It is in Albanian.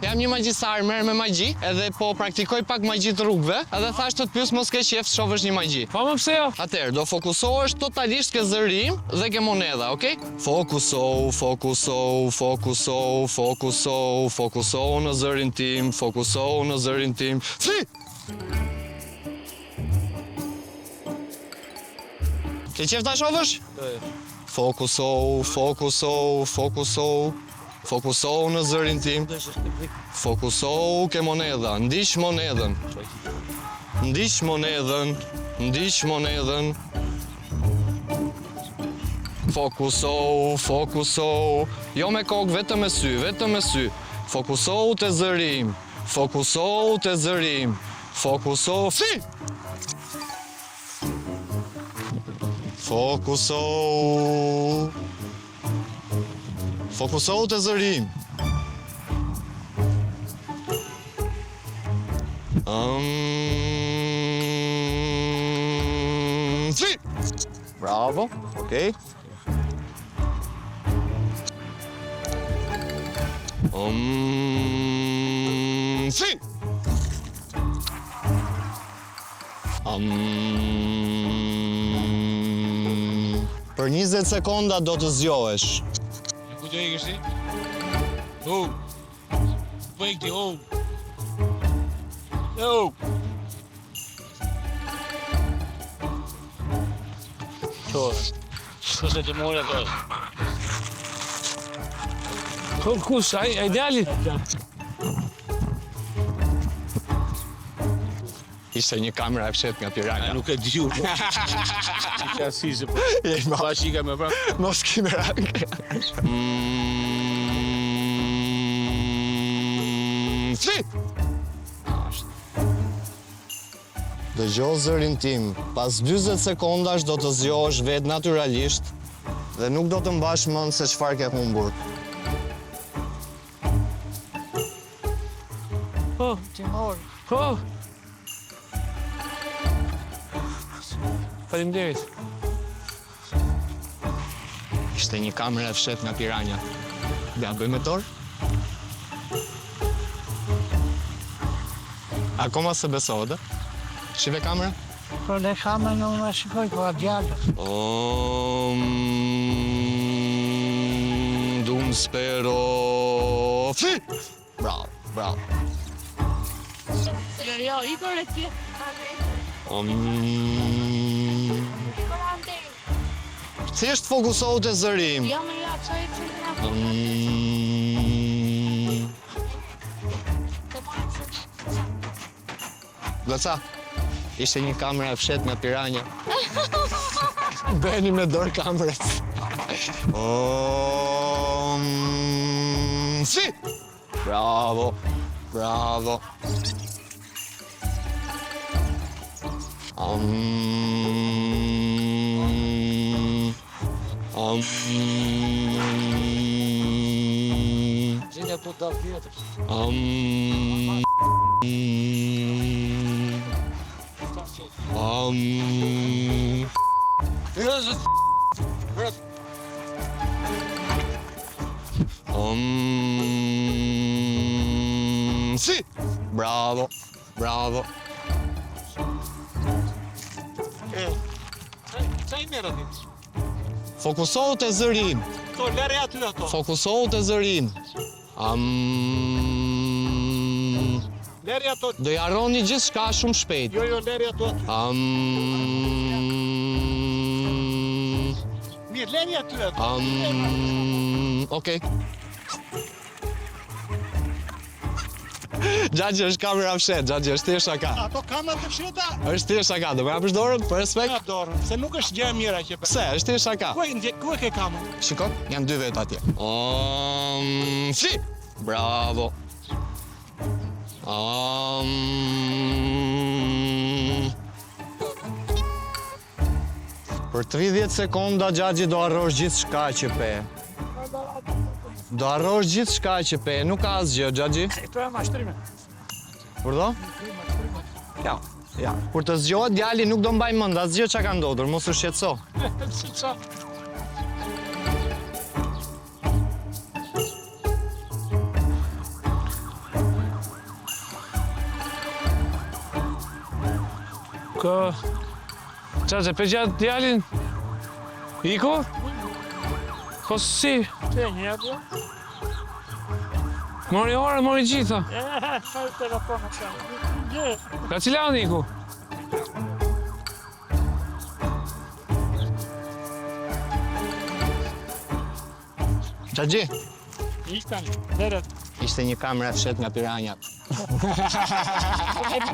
Jam një magjistar, merr me magji, edhe po praktikoj pak magji të rrugëve, edhe thash të pyes mos ke qef të shohësh një magji. Po më pse jo? Atëherë, do fokusohesh totalisht ke zërim dhe ke monedha, okay? Fokusohu në zërin tim, fokusohu në zërin tim. Fi! Ke qef ta shohësh? Fokusohu në zërin tim. Fokusohu ke monedha, ndiq monedhën. Ndiq monedhën. Fokusohu. Jo me kokë, vetëm me sy. Fokusohu te zërim. Fokusohu. Fi! Fokusohu te zërim. Fi! Bravo, okay. Fi! Për 20 sekonda do të zgjohesh. Ku do ikësh ti? Po ikti, Qo se të more ato? Kush, ai djali? Ishte një kamera e fshet nga Piranga. Nuk e diu. Qasi se po. Pa shika me prap. Mos kamera. Fi! Dëgjoj zërin tim. Pas 40 sekondash do të zgjohesh vetë natyralisht dhe nuk do të mbash mend se çfarë ke humbur. Po, Timor. Po. Faleminderit. Ishte një kamera e fshet nga Piranja. Ja bëjmë dorë? Akoma se besohet, Shive kamera? Po le kamerën nuk më shikoj, po a djallë. Dum spero... Fi! Bravo. Jo, Igor e ti. Thjesht fokusohu te zërim. Jo, më ja, çoj të Goca, ishte një kamera e fshet nga Piranja. Bëni me dorë kamerës. Si! Bravo. Gjenja po dal tjetër. Si! Bravo. Qa i merë atit? Fokusohu te zërim. To, lere aty ato. Fokusohu te zërim. Lere ato. Do i harroni gjithçka shumë shpejt. Jo, lere ato aty. Mirë, lere aty ato. Okej. Gjagji është kamera fshet, Gjagji është thjesht shaka. Ato kamerë të fsheta? Është thjesht shaka, do më hapësh dorën për respekt? Ja dorën, se nuk është gjë e mira që bëj. Pse, është thjesht shaka. Ku e ke kamerën? Shiko, janë dy vetë atje. Si! Bravo. Për 30 sekonda Gjagji do harrosh gjithçka që pe. Do harrosh gjithçka që pe, nuk ka asgjë, Gjagji. Këto e mashtrime. Kurdo? Ja. Kur të zgjohet djali nuk do mbaj mend asgjë çka ka ndodhur, mos u shqetëso. Qaxe, pe gjatë djalin? Iko? Po si? Të një, bro. Mori orën, mori gjitha. Hajde telefonë të. Gjë. Ka cila anë Iku? Xhaxhi, Ishtan, deret. ishte një kamera fshet nga piranjat. E të